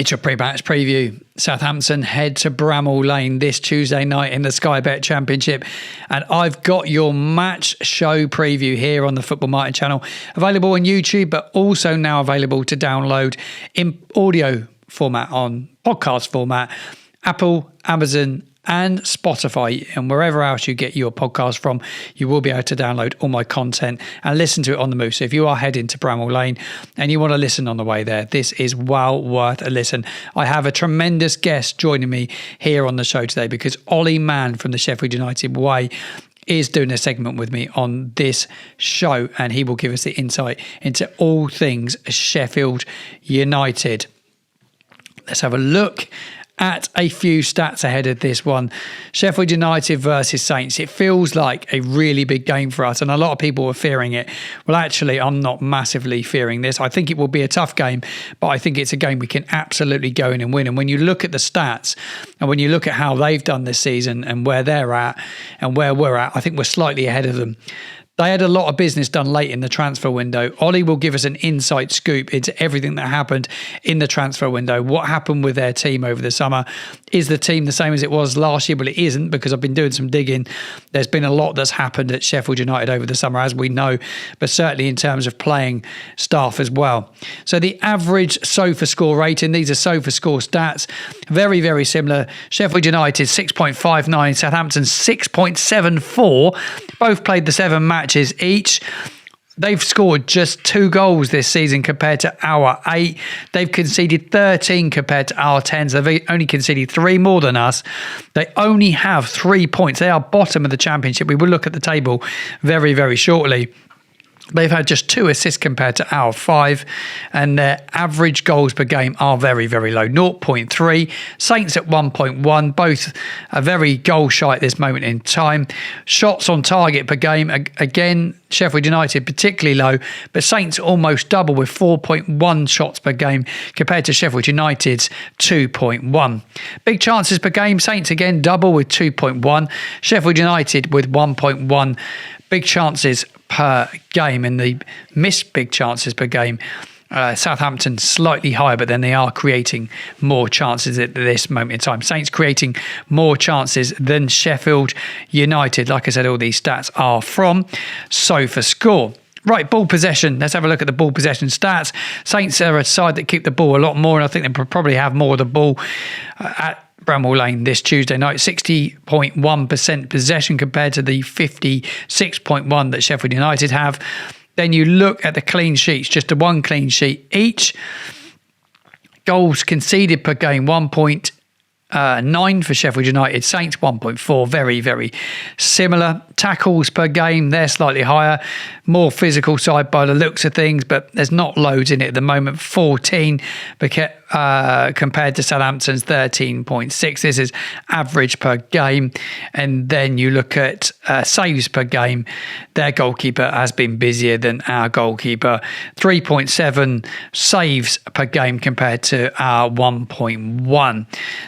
It's your pre-match preview. Southampton head to Bramall Lane this Tuesday night in the Sky Bet Championship. And I've got your match show preview here on the FootballMartin channel. Available on YouTube, but also now available to download in audio format on podcast format, Apple, Amazon, and Spotify, and wherever else you get your podcast from, you will be able to download all my content and listen to it on the move. So if you are heading to Bramall Lane and you want to listen on the way there, this is well worth a listen. I have a tremendous guest joining me here on the show today because Oli Mann from the Sheffield United Way is doing a segment with me on this show, and he will give us the insight into all things Sheffield United. Let's have a look at a few stats ahead of this one. Sheffield United versus Saints. It feels like a really big game for us, and a lot of people are fearing it. Well, actually, I'm not massively fearing this. I think it will be a tough game, but I think it's a game we can absolutely go in and win. And when you look at the stats, and when you look at how they've done this season and where they're at and where we're at, I think we're slightly ahead of them. They had a lot of business done late in the transfer window. Ollie will give us an inside scoop into everything that happened in the transfer window. What happened with their team over the summer? Is the team the same as it was last year? Well, it isn't, because I've been doing some digging. There's been a lot that's happened at Sheffield United over the summer, as we know, but certainly in terms of playing staff as well. So the average sofa score rating, these are sofa score stats, very, very similar. Sheffield United 6.59, Southampton 6.74. Both played the 7 matches each. They've scored just 2 goals this season compared to our 8. They've conceded 13 compared to our 10. So they've only conceded 3 more than us. They only have 3 points. They are bottom of the championship. We will look at the table very, very shortly. They've had just 2 assists compared to our 5, and their average goals per game are very, very low, 0.3. Saints at 1.1, both are very goal shy at this moment in time. Shots on target per game, again, Sheffield United particularly low, but Saints almost double with 4.1 shots per game compared to Sheffield United's 2.1. Big chances per game, Saints again double with 2.1. Sheffield United with 1.1 big chances per game, and the missed big chances per game. Southampton slightly higher, but then they are creating more chances at this moment in time. Saints creating more chances than Sheffield United. Like I said, all these stats are from SofaScore. Right, ball possession. Let's have a look at the ball possession stats. Saints are a side that keep the ball a lot more, and I think they probably have more of the ball at Bramall Lane this Tuesday night. 60.1% possession compared to the 56.1 that Sheffield United have. Then you look at the clean sheets, just a 1 clean sheet each. Goals conceded per game, 1.9 for Sheffield United. Saints 1.4, very, very similar. Tackles per game, they're slightly higher. More physical side by the looks of things, but there's not loads in it at the moment. 14 compared to Southampton's 13.6. This is average per game. And then you look at saves per game. Their goalkeeper has been busier than our goalkeeper. 3.7 saves per game compared to our 1.1.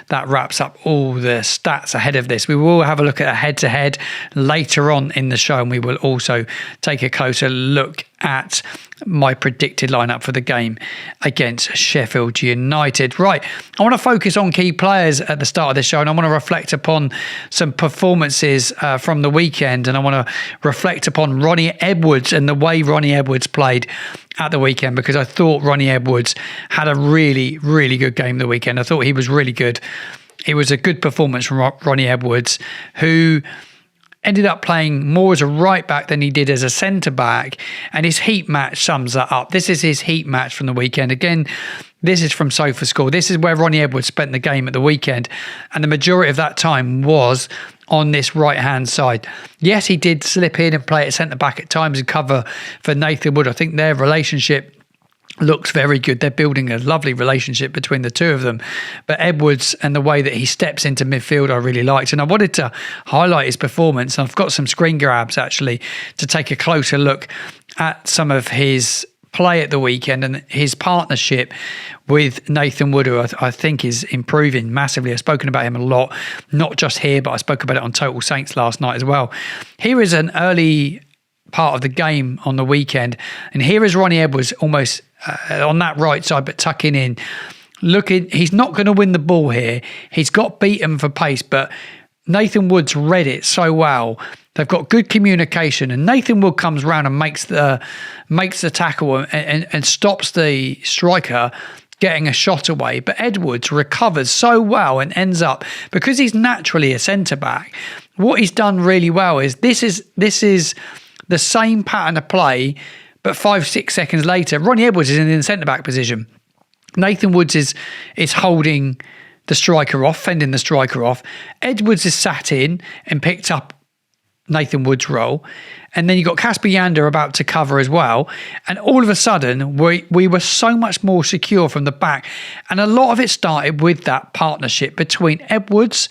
That wraps up all the stats ahead of this. We will have a look at a head-to-head later on in the show, and we will also take a closer look at my predicted lineup for the game against Sheffield United. Right, I want to focus on key players at the start of the show, and I want to reflect upon some performances from the weekend, and I want to reflect upon Ronnie Edwards and the way Ronnie Edwards played at the weekend, because I thought Ronnie Edwards had a really, really good game the weekend. I thought he was really good. It was a good performance from Ronnie Edwards, who ended up playing more as a right back than he did as a centre back, and his heat match sums that up. This is his heat match from the weekend. Again, this is from SofaScore. This is where Ronnie Edwards spent the game at the weekend, and the majority of that time was on this right-hand side. Yes, he did slip in and play at centre back at times and cover for Nathan Wood. I think their relationship looks very good. They're building a lovely relationship between the two of them. But Edwards and the way that he steps into midfield, I really liked. And I wanted to highlight his performance. And I've got some screen grabs, actually, to take a closer look at some of his play at the weekend and his partnership with Nathan Wood, who I think is improving massively. I've spoken about him a lot, not just here, but I spoke about it on Total Saints last night as well. Here is an early part of the game on the weekend, and here is Ronnie Edwards almost on that right side, but tucking in, he's not going to win the ball here. He's got beaten for pace, but Nathan Wood's read it so well. They've got good communication, and Nathan Wood comes round and makes the tackle and stops the striker getting a shot away. But Edwards recovers so well and ends up, because he's naturally a centre-back, what he's done really well is this is the same pattern of play, but 5-6 seconds later, Ronnie Edwards is in the centre-back position. Nathan Woods is holding the striker off, fending the striker off. Edwards is sat in and picked up Nathan Wood's role. And then you got Casper Yander about to cover as well. And all of a sudden, we were so much more secure from the back. And a lot of it started with that partnership between Edwards,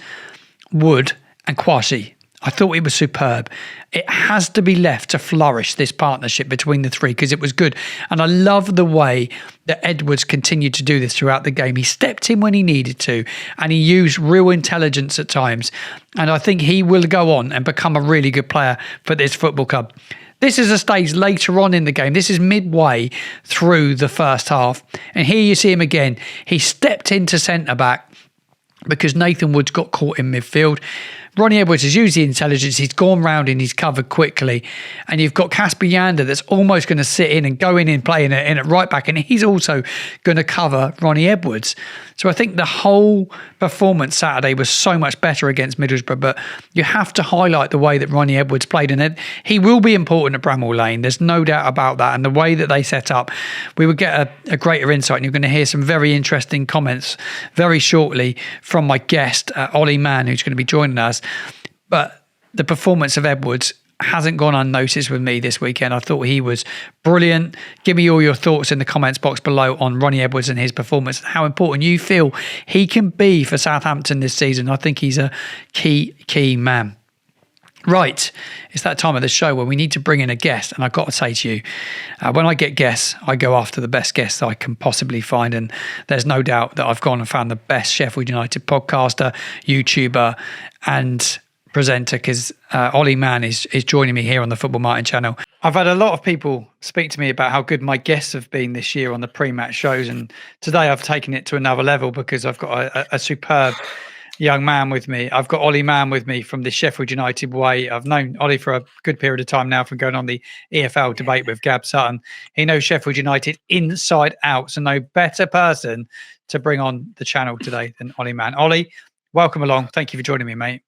Wood and Kwasi. I thought it was superb. It has to be left to flourish, this partnership between the three, because it was good. And I love the way that Edwards continued to do this throughout the game. He stepped in when he needed to, and he used real intelligence at times. And I think he will go on and become a really good player for this football club. This is a stage later on in the game. This is midway through the first half. And here you see him again. He stepped into centre-back because Nathan Woods got caught in midfield. Ronnie Edwards has used the intelligence. He's gone round and he's covered quickly. And you've got Casper Yander that's almost going to sit in and go in and play in at right back. And he's also going to cover Ronnie Edwards. So I think the whole performance Saturday was so much better against Middlesbrough. But you have to highlight the way that Ronnie Edwards played. And he will be important at Bramall Lane. There's no doubt about that. And the way that they set up, we would get a greater insight. And you're going to hear some very interesting comments very shortly from my guest, Oli Mann, who's going to be joining us. But the performance of Edwards hasn't gone unnoticed with me this weekend. I thought he was brilliant. Give me all your thoughts in the comments box below on Ronnie Edwards and his performance and how important you feel he can be for Southampton this season. I think he's a key man. Right, it's that time of the show where we need to bring in a guest. And I've got to say to you, when I get guests, I go after the best guests I can possibly find. And there's no doubt that I've gone and found the best Sheffield United podcaster, YouTuber and presenter, because Oli Mann is joining me here on the FootballMartin channel. I've had a lot of people speak to me about how good my guests have been this year on the pre-match shows. And today I've taken it to another level because I've got a superb young man with me. I've got Oli Mann with me from the Sheffield United way. I've known Ollie for a good period of time now from going on the EFL debate with Gab Sutton. He knows Sheffield United inside out, so no better person to bring on the channel today than Oli Mann. Ollie, welcome along. Thank you for joining me, mate.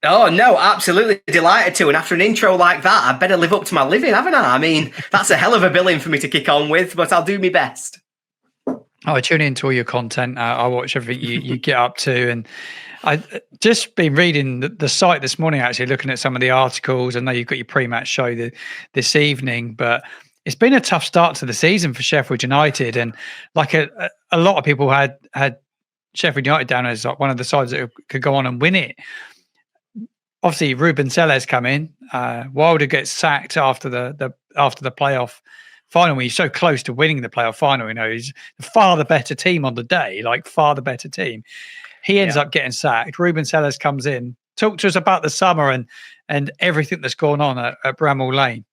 Oh, no, absolutely delighted to. And after an intro like that, I better live up to my living, haven't I? I mean, that's a hell of a billing for me to kick on with, but I'll do my best. I tune into all your content. I watch everything you get up to. And I've just been reading the site this morning, actually, looking at some of the articles. I know you've got your pre-match show this evening, but it's been a tough start to the season for Sheffield United. And like a lot of people had Sheffield United down as like one of the sides that could go on and win it. Obviously, Ruben Selles come in. Wilder gets sacked after the playoff final. When he's so close to winning the playoff final, you know, he's far the better team on the day, like far the better team. He ends up getting sacked. Ruben Selles comes in. Talk to us about the summer and everything that's gone on at Bramall Lane.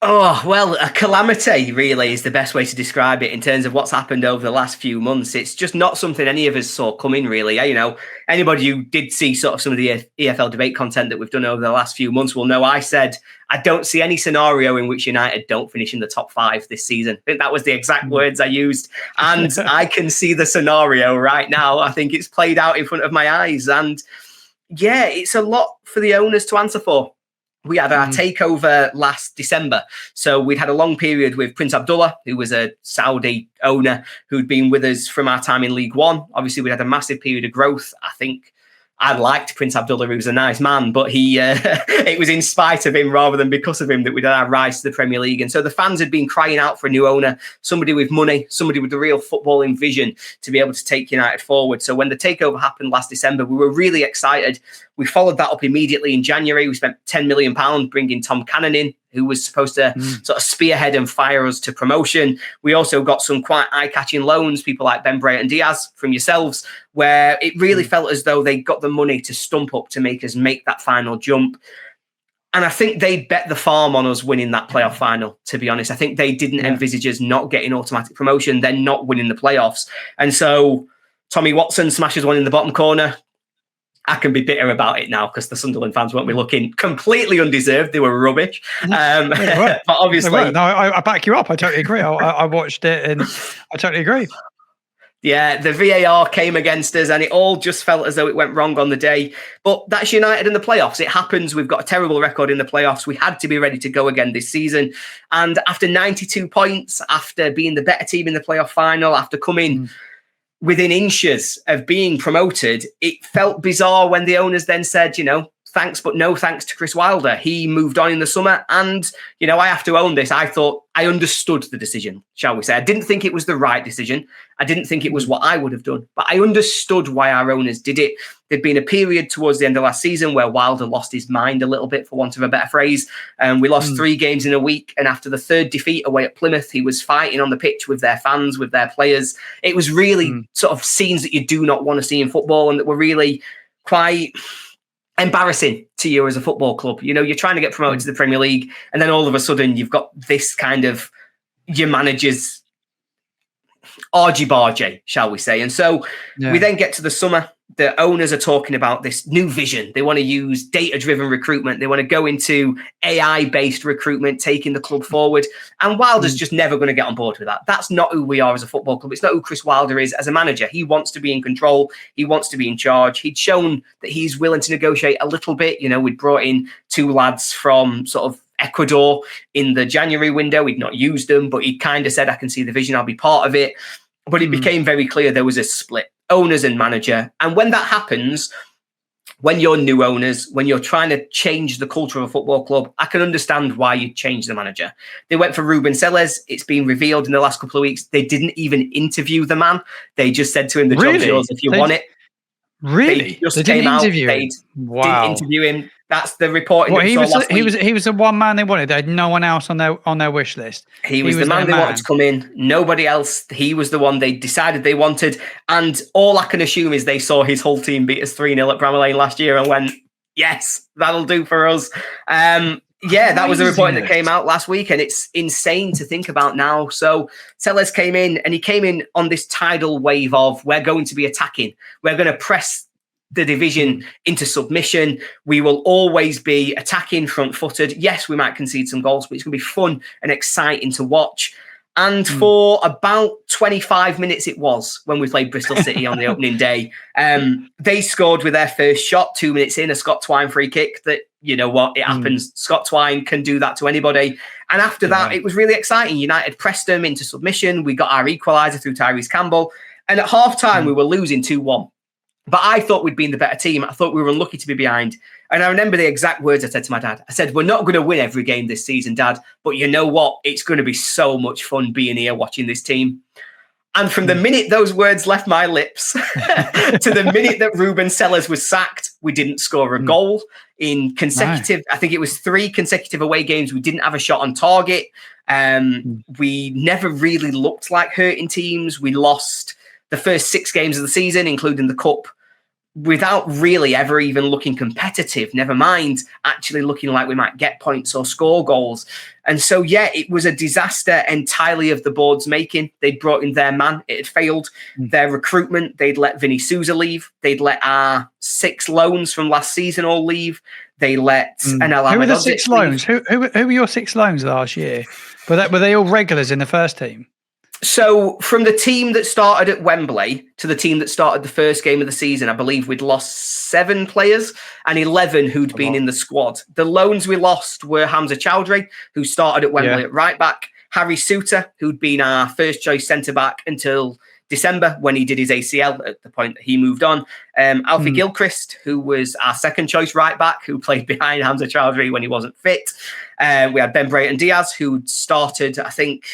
Oh, well, a calamity really is the best way to describe it in terms of what's happened over the last few months. It's just not something any of us saw coming, really. You know, anybody who did see sort of some of the EFL debate content that we've done over the last few months will know I said I don't see any scenario in which United don't finish in the top 5 this season. I think that was the exact words I used. And I can see the scenario right now. I think it's played out in front of my eyes. And yeah, it's a lot for the owners to answer for. We had our takeover last December. So we'd had a long period with Prince Abdullah, who was a Saudi owner who'd been with us from our time in League One. Obviously, we had a massive period of growth. I think I liked Prince Abdullah, who was a nice man, but it was in spite of him rather than because of him that we did our rise to the Premier League. And so the fans had been crying out for a new owner, somebody with money, somebody with a real footballing vision to be able to take United forward. So when the takeover happened last December, we were really excited. We followed that up immediately in January. We spent £10 million bringing Tom Cannon in, who was supposed to sort of spearhead and fire us to promotion. We also got some quite eye-catching loans, people like Ben Bray and Diaz from yourselves, where it really felt as though they got the money to stump up to make us make that final jump. And I think they bet the farm on us winning that playoff final, to be honest. I think they didn't envisage us not getting automatic promotion, then not winning the playoffs. And so Tommy Watson smashes one in the bottom corner. I can be bitter about it now because the Sunderland fans won't be looking completely undeserved. They were rubbish. But obviously... No, I back you up. I totally agree. I watched it and I totally agree. Yeah, the VAR came against us and it all just felt as though it went wrong on the day. But that's United in the playoffs. It happens. We've got a terrible record in the playoffs. We had to be ready to go again this season. And after 92 points, after being the better team in the playoff final, after coming within inches of being promoted, it felt bizarre when the owners then said, thanks, but no thanks to Chris Wilder. He moved on in the summer. And, I have to own this. I thought I understood the decision, shall we say. I didn't think it was the right decision. I didn't think it was what I would have done. But I understood why our owners did it. There'd been a period towards the end of last season where Wilder lost his mind a little bit, for want of a better phrase. We lost 3 games in a week. And after the 3rd defeat away at Plymouth, he was fighting on the pitch with their fans, with their players. It was really sort of scenes that you do not want to see in football and that were really quite embarrassing to you as a football club. You're trying to get promoted to the Premier League, and then all of a sudden you've got this kind of your manager's argy-bargy, shall we say. And so we then get to the summer. The owners are talking about this new vision. They want to use data-driven recruitment. They want to go into AI-based recruitment, taking the club forward. And Wilder's just never going to get on board with that. That's not who we are as a football club. It's not who Chris Wilder is as a manager. He wants to be in control. He wants to be in charge. He'd shown that he's willing to negotiate a little bit. We'd brought in 2 lads from sort of Ecuador in the January window. We'd not used them, but he kind of said, I can see the vision. I'll be part of it. But it became very clear there was a split, owners and manager. And when that happens, when you're new owners, when you're trying to change the culture of a football club, I can understand why you'd change the manager. They went for Ruben Selles. It's been revealed in the last couple of weeks. They didn't even interview the man. They just said to him, the job's yours if you want it. Really? They didn't interview him. Didn't interview him. That's the reporting. Well, he was the one man they wanted. They had no one else on their wish list. He was the man they wanted to come in. Nobody else. He was the one they decided they wanted. And all I can assume is they saw his whole team beat us 3-0 at Bramall Lane last year and went, yes, that'll do for us. That was the reporting that came out last week, and it's insane to think about now. So Tellez came in, and he came in on this tidal wave of, we're going to be attacking. We're going to press the division into submission. We will always be attacking, front-footed. Yes, we might concede some goals, but it's going to be fun and exciting to watch. And for about 25 minutes it was when we played Bristol City on the opening day. They scored with their first shot 2 minutes in, a Scott Twine free kick that, you know what, it happens. Scott Twine can do that to anybody. And after that, it was really exciting. United pressed them into submission. We got our equaliser through Tyrese Campbell. And at half-time, we were losing 2-1. But I thought we'd been the better team. I thought we were unlucky to be behind. And I remember the exact words I said to my dad. I said, we're not going to win every game this season, Dad. But you know what? It's going to be so much fun being here watching this team. And from the minute those words left my lips to the minute that Ruben Selles was sacked, we didn't score a goal in consecutive. I think it was 3 consecutive away games. We didn't have a shot on target. We never really looked like hurting teams. We lost the first 6 games of the season, including the Cup, without really ever even looking competitive, never mind actually looking like we might get points or score goals. And so, it was a disaster entirely of the board's making. They'd brought in their man. It had failed. Their recruitment, they'd let Vinny Souza leave. They'd let our 6 loans from last season all leave. They let Anel Who were the 6 loans? Who were your 6 loans last year? Were they all regulars in the first team? So from the team that started at Wembley to the team that started the first game of the season, I believe we'd lost 7 players and 11 who'd been in the squad. The loans we lost were Hamza Chowdhury, who started at Wembley at right back, Harry Suter, who'd been our first choice centre back until December when he did his ACL at the point that he moved on. Alfie Gilchrist, who was our second choice right back, who played behind Hamza Chowdhury when he wasn't fit. We had Ben Brayton Diaz, who'd started, I think,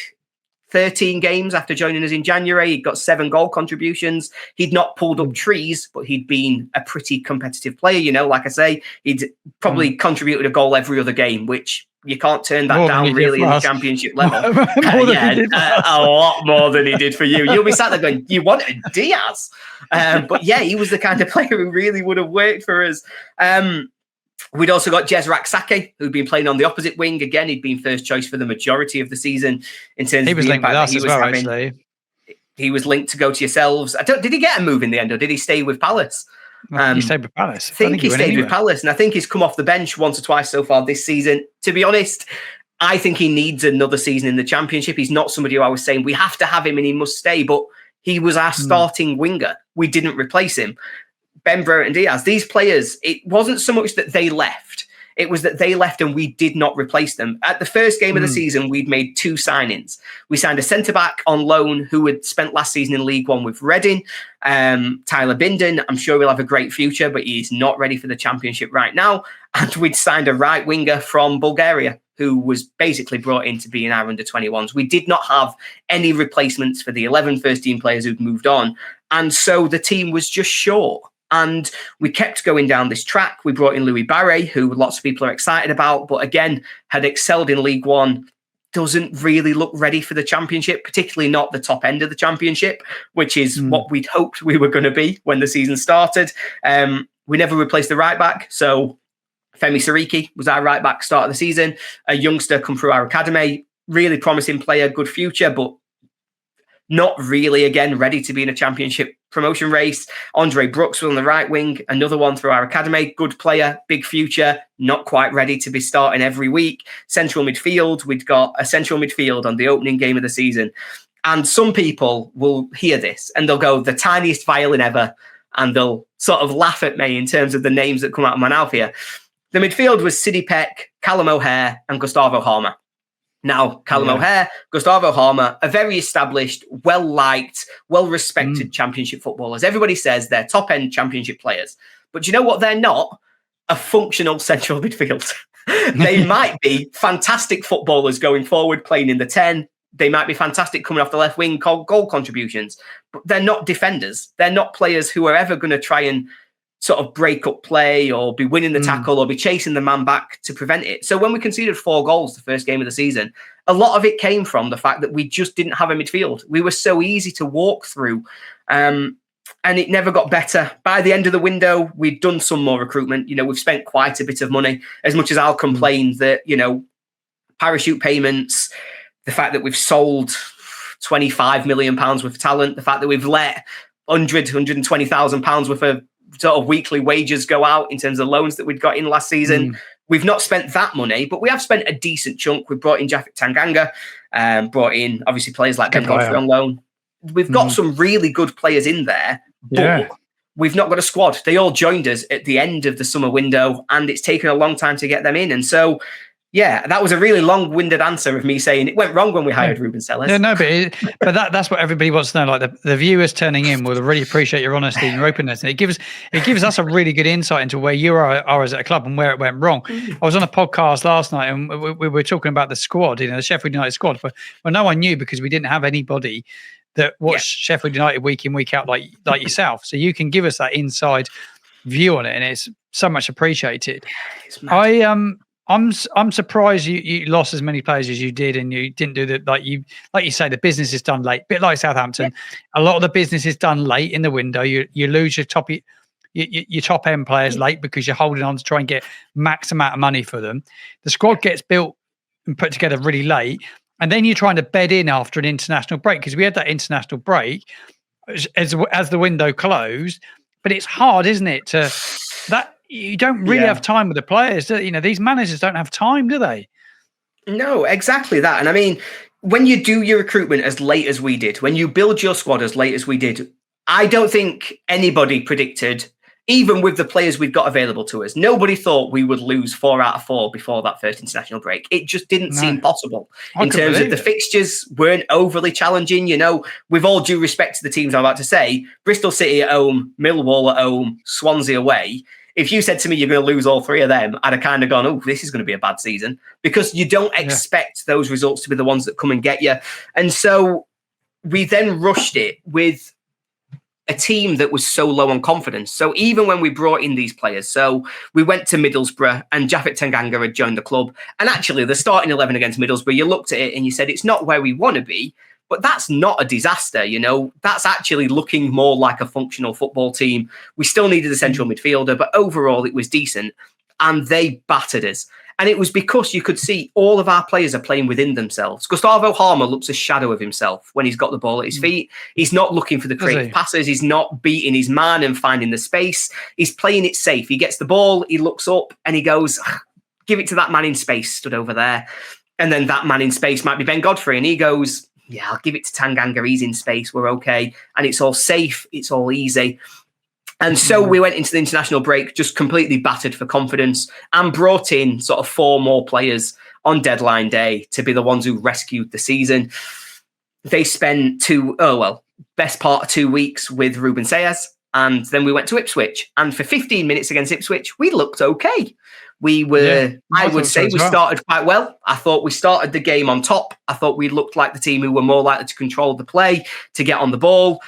13 games after joining us in January. He got 7 goal contributions. He'd not pulled up trees, but he'd been a pretty competitive player. You know, like I say, he'd probably contributed a goal every other game, which you can't turn that down really in the championship level. A lot more than he did for you. You'll be sat there going, you wanted Diaz. But he was the kind of player who really would have worked for us. We'd also got Jez Raksaki, who'd been playing on the opposite wing. Again, he'd been first choice for the majority of the season in terms of the impact that he was having. Actually. He was linked to go to yourselves. Did he get a move in the end, or did he stay with Palace? He stayed with Palace. I think he stayed with Palace, and I think he's come off the bench once or twice so far this season. To be honest, I think he needs another season in the Championship. He's not somebody who I was saying we have to have him and he must stay, but he was our starting winger. We didn't replace him. Ben Brereton Diaz, these players, it wasn't so much that they left. It was that they left and we did not replace them. At the first game of the season, we'd made 2 signings. We signed a centre-back on loan who had spent last season in League One with Reading, Tyler Binden. I'm sure he'll have a great future, but he's not ready for the Championship right now. And we'd signed a right winger from Bulgaria who was basically brought in to be in our under-21s. We did not have any replacements for the 11 first-team players who'd moved on. And so the team was just short. And we kept going down this track. We brought in Louis Barre, who lots of people are excited about, but again, had excelled in League One, doesn't really look ready for the Championship, particularly not the top end of the Championship, which is what we'd hoped we were going to be when the season started. We never replaced the right back. So Femi Sariki was our right back start of the season. A youngster come through our academy, really promising player, good future, but not really, again, ready to be in a Championship promotion race. Andre Brooks was on the right wing, another one through our academy, good player, big future, not quite ready to be starting every week. Central midfield, we'd got a central midfield on the opening game of the season. And some people will hear this and they'll go, the tiniest violin ever, and they'll sort of laugh at me in terms of the names that come out of my mouth here. The midfield was Sidney Peck, Callum O'Hare, and Gustavo Harmer. Now, Callum O'Hare, Gustavo Harmer, are very established, well-liked, well-respected Championship footballers. Everybody says they're top-end Championship players. But do you know what they're not? A functional central midfield. They might be fantastic footballers going forward, playing in the 10. They might be fantastic coming off the left wing, goal contributions. But they're not defenders. They're not players who are ever going to try and sort of break up play or be winning the tackle or be chasing the man back to prevent it. So when we conceded 4 goals the first game of the season, a lot of it came from the fact that we just didn't have a midfield. We were so easy to walk through and it never got better. By the end of the window, we'd done some more recruitment. You know, we've spent quite a bit of money, as much as I'll complain that, you know, parachute payments, the fact that we've sold £25 million worth of talent, the fact that we've let £120,000 worth of sort of weekly wages go out in terms of loans that we'd got in last season. We've not spent that money, but we have spent a decent chunk. We brought in Japhet Tanganga, brought in obviously players like Ben Godfrey on loan. We've got some really good players in there, but we've not got a squad. They all joined us at the end of the summer window and it's taken a long time to get them in. And so, yeah, that was a really long-winded answer of me saying it went wrong when we hired Ruben Sellers. No, but that's what everybody wants to know. Like the viewers turning in will really appreciate your honesty and your openness, and it gives us a really good insight into where you are as a club and where it went wrong. I was on a podcast last night and we were talking about the squad, you know, the Sheffield United squad, but no one knew because we didn't have anybody that watched Sheffield United week in, week out like yourself. So you can give us that inside view on it, and it's so much appreciated. I'm surprised you lost as many players as you did, and you didn't do that. Like you say, the business is done late. Bit like Southampton, a lot of the business is done late in the window. You lose your top end players late because you're holding on to try and get max amount of money for them. The squad gets built and put together really late, and then you're trying to bed in after an international break because we had that international break as the window closed. But it's hard, isn't it? You don't really have time with the players. You know, these managers don't have time, do they? No, exactly that. And I mean, when you do your recruitment as late as we did, when you build your squad as late as we did, I don't think anybody predicted, even with the players we've got available to us, nobody thought we would lose 4 out of 4 before that first international break. It just didn't seem possible in terms of the fixtures weren't overly challenging. You know, with all due respect to the teams I'm about to say, Bristol City at home, Millwall at home, Swansea away. If you said to me you're going to lose all 3 of them, I'd have kind of gone, oh, this is going to be a bad season, because you don't expect those results to be the ones that come and get you. And so we then rushed it with a team that was so low on confidence. So even when we brought in these players, so we went to Middlesbrough and Japhet Tanganga had joined the club. And actually the starting 11 against Middlesbrough, you looked at it and you said, it's not where we want to be. But that's not a disaster, you know. That's actually looking more like a functional football team. We still needed a central midfielder, but overall it was decent. and they battered us. And it was because you could see all of our players are playing within themselves. Gustavo Harmer looks a shadow of himself when he's got the ball at his feet. He's not looking for the creative passes. He's not beating his man and finding the space. He's playing it safe. He gets the ball, he looks up and he goes, give it to that man in space stood over there. And then that man in space might be Ben Godfrey. And he goes, yeah, I'll give it to Tanganga. He's in space. We're okay. And it's all safe. It's all easy. And so we went into the international break just completely battered for confidence and brought in sort of 4 more players on deadline day to be the ones who rescued the season. They spent best part of 2 weeks with Ruben Sayers. And then we went to Ipswich. And for 15 minutes against Ipswich, we looked okay. We were, I would say, we started quite well. I thought we started the game on top. I thought we looked like the team who were more likely to control the play, to get on the ball.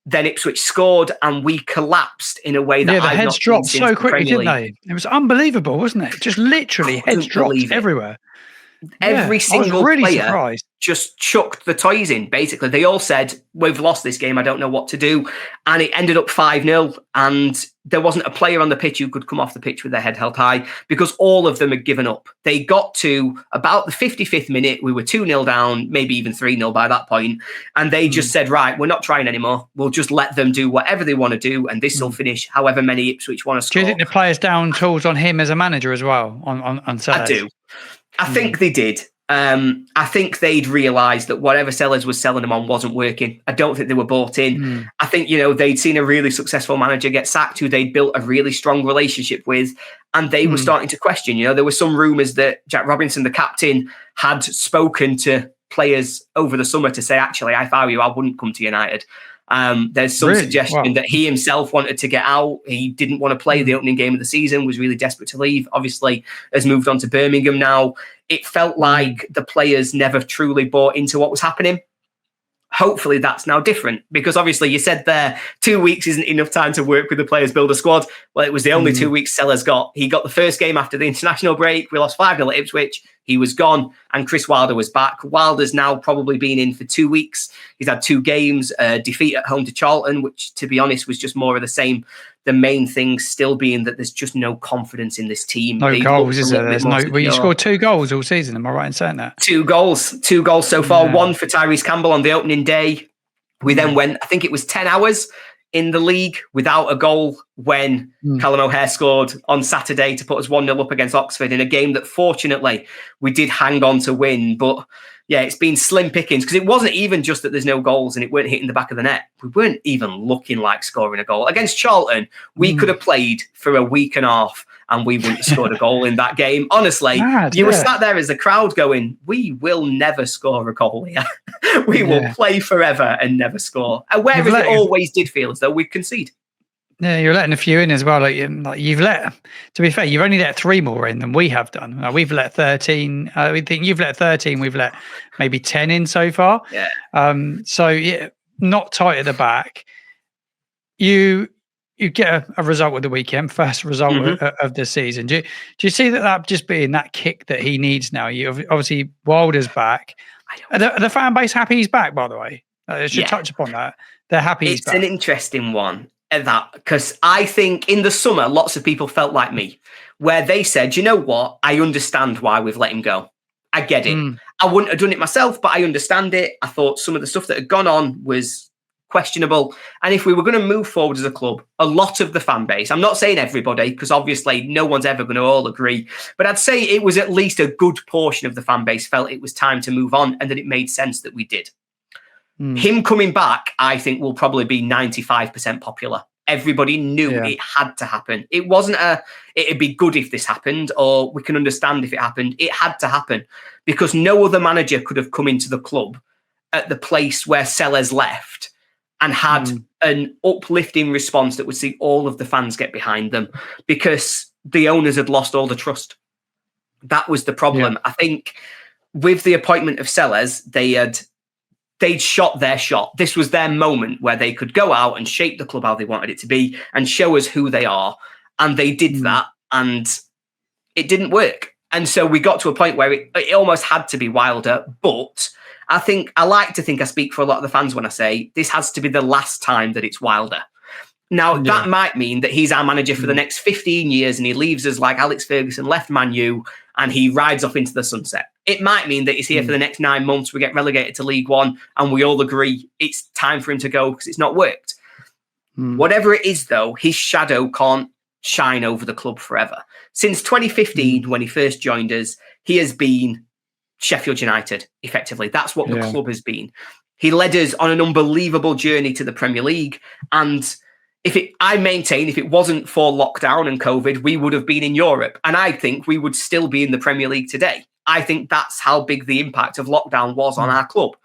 Then Ipswich scored and we collapsed in a way that the heads dropped so quickly, didn't they? It was unbelievable, wasn't it? Just literally heads dropped everywhere. Every single player just chucked the toys in, basically. They all said, we've lost this game, I don't know what to do. And it ended up 5-0. And there wasn't a player on the pitch who could come off the pitch with their head held high because all of them had given up. They got to about the 55th minute. We were 2-0 down, maybe even 3-0 by that point. And they just said, right, we're not trying anymore. We'll just let them do whatever they want to do. And this will finish however many Ipswich want to score. Do you think the players down tools on him as a manager as well? On Sellers? I do. I think they did. I think they'd realised that whatever Sellers was selling them on wasn't working. I don't think they were bought in. I think, they'd seen a really successful manager get sacked who they'd built a really strong relationship with, and they were starting to question. There were some rumours that Jack Robinson, the captain, had spoken to players over the summer to say, actually, if I were you, I wouldn't come to United. There's some suggestion that he himself wanted to get out. He didn't want to play the opening game of the season, was really desperate to leave. Obviously, has moved on to Birmingham now. It felt like the players never truly bought into what was happening. Hopefully that's now different because obviously you said there 2 weeks isn't enough time to work with the players, build a squad. Well, it was the only 2 weeks Sellers got. He got the first game after the international break. We lost 5-0 at Ipswich. He was gone and Chris Wilder was back. Wilder's now probably been in for 2 weeks. He's had 2 games, defeat at home to Charlton, which to be honest was just more of the same. The main thing still being that there's just no confidence in this team. No goals, is there? There's no. Well, you scored 2 goals all season. Am I right in saying that? 2 goals so far. Yeah. 1 for Tyrese Campbell on the opening day. We then went, I think it was 10 hours in the league without a goal when Callum O'Hare scored on Saturday to put us 1-0 up against Oxford in a game that fortunately we did hang on to win. But yeah, it's been slim pickings because it wasn't even just that there's no goals and it weren't hitting the back of the net. We weren't even looking like scoring a goal. Against Charlton, we could have played for a week and a half and we wouldn't have scored a goal in that game. Honestly, you were sat there as a crowd going, we will never score a goal here. We will play forever and never score. Whereas it always did feel as though we'd concede. Yeah, you're letting a few in as well. Like you've let, to be fair, you've only let 3 more in than we have done. We've let 13. We think you've let 13. We've let maybe 10 in so far. Yeah. So yeah, not tight at the back. You get a result of the weekend, first result of the season. Do you see that just being that kick that he needs now? You obviously Wilder's back. Are the fan base happy he's back? By the way, I should touch upon that. They're happy he's back. It's an interesting one. That because I think in the summer lots of people felt like me where they said, you know what, I understand why we've let him go. I get it. I wouldn't have done it myself, but I understand it. I thought some of the stuff that had gone on was questionable, and if we were going to move forward as a club, a lot of the fan base, I'm not saying everybody because obviously no one's ever going to all agree, but I'd say it was at least a good portion of the fan base felt it was time to move on and that it made sense that we did. Him coming back, I think, will probably be 95% popular. Everybody knew it had to happen. It wasn't it'd be good if this happened, or we can understand if it happened. It had to happen because no other manager could have come into the club at the place where Sellers left and had an uplifting response that would see all of the fans get behind them because the owners had lost all the trust. That was the problem. I think with the appointment of Sellers, they'd shot their shot. This was their moment where they could go out and shape the club how they wanted it to be and show us who they are. And they did that and it didn't work. And so we got to a point where it almost had to be Wilder. But I like to think I speak for a lot of the fans when I say this has to be the last time that it's Wilder. Now, that might mean that he's our manager for the next 15 years and he leaves us like Alex Ferguson left Man U and he rides off into the sunset. It might mean that he's here for the next 9 months, we get relegated to League One and we all agree it's time for him to go because it's not worked. Whatever it is, though, his shadow can't shine over the club forever. Since 2015, when he first joined us, he has been Sheffield United, effectively. That's what the club has been. He led us on an unbelievable journey to the Premier League. And I maintain, if it wasn't for lockdown and COVID, we would have been in Europe. And I think we would still be in the Premier League today. I think that's how big the impact of lockdown was on our club.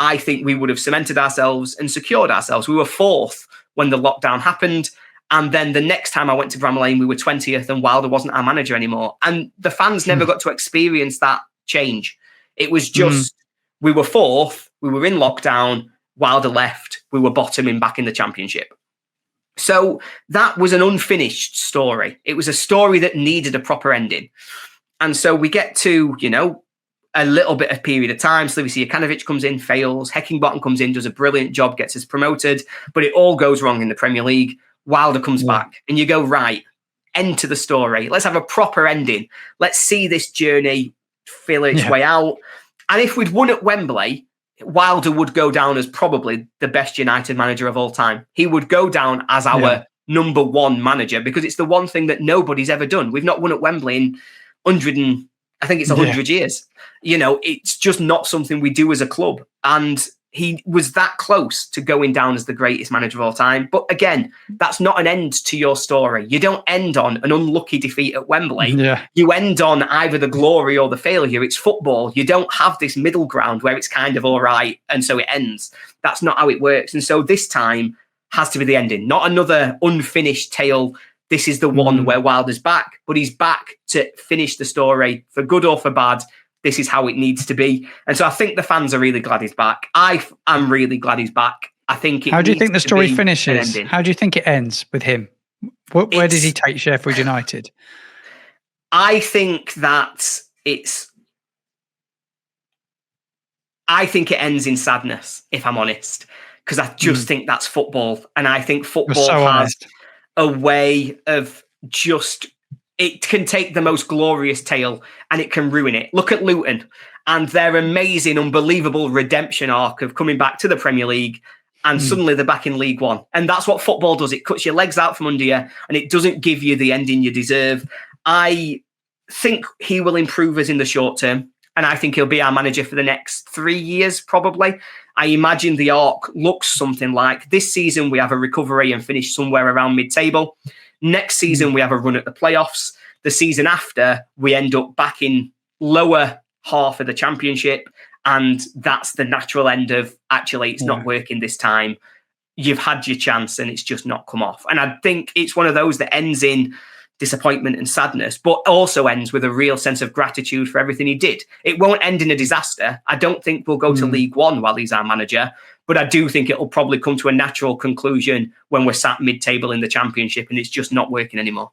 I think we would have cemented ourselves and secured ourselves. We were 4th when the lockdown happened. And then the next time I went to Bramall Lane, we were 20th and Wilder wasn't our manager anymore. And the fans never got to experience that change. It was just, we were 4th, we were in lockdown, Wilder left, we were bottoming back in the Championship. So that was an unfinished story. It was a story that needed a proper ending. And so we get to, a little bit of period of time. Slavisa Jokanovic comes in, fails. Heckingbottom comes in, does a brilliant job, gets us promoted, but it all goes wrong in the Premier League. Wilder comes back and you go, right, end to the story. Let's have a proper ending. Let's see this journey fill its way out. And if we'd won at Wembley, Wilder would go down as probably the best United manager of all time. He would go down as our number one manager because it's the one thing that nobody's ever done. We've not won at Wembley in 100 years. It's just not something we do as a club. And he was that close to going down as the greatest manager of all time. But again, that's not an end to your story. You don't end on an unlucky defeat at Wembley. You end on either the glory or the failure. It's football. You don't have this middle ground where it's kind of all right and so it ends. That's not how it works. And so this time has to be the ending, not another unfinished tale. This is the one where Wilder's back, but he's back to finish the story for good or for bad. This is how it needs to be. And so I think the fans are really glad he's back. I am really glad he's back. I think How do you think the story finishes? How do you think it ends with him? Where does he take Sheffield United? I think that I think it ends in sadness, if I'm honest, because I just think that's football. And I think football has a way of it can take the most glorious tale and it can ruin it. Look at Luton and their amazing, unbelievable redemption arc of coming back to the Premier League and suddenly they're back in League One. And that's what football does. It cuts your legs out from under you and it doesn't give you the ending you deserve. I think he will improve us in the short term and I think he'll be our manager for the next 3 years, probably. I imagine the arc looks something like this season we have a recovery and finish somewhere around mid-table. Next season, we have a run at the playoffs. The season after, we end up back in lower half of the Championship. And that's the natural end of, actually, it's not working this time. You've had your chance and it's just not come off. And I think it's one of those that ends in disappointment and sadness, but also ends with a real sense of gratitude for everything he did. It won't end in a disaster. I don't think we'll go to League One while he's our manager. But I do think it'll probably come to a natural conclusion when we're sat mid-table in the Championship and it's just not working anymore.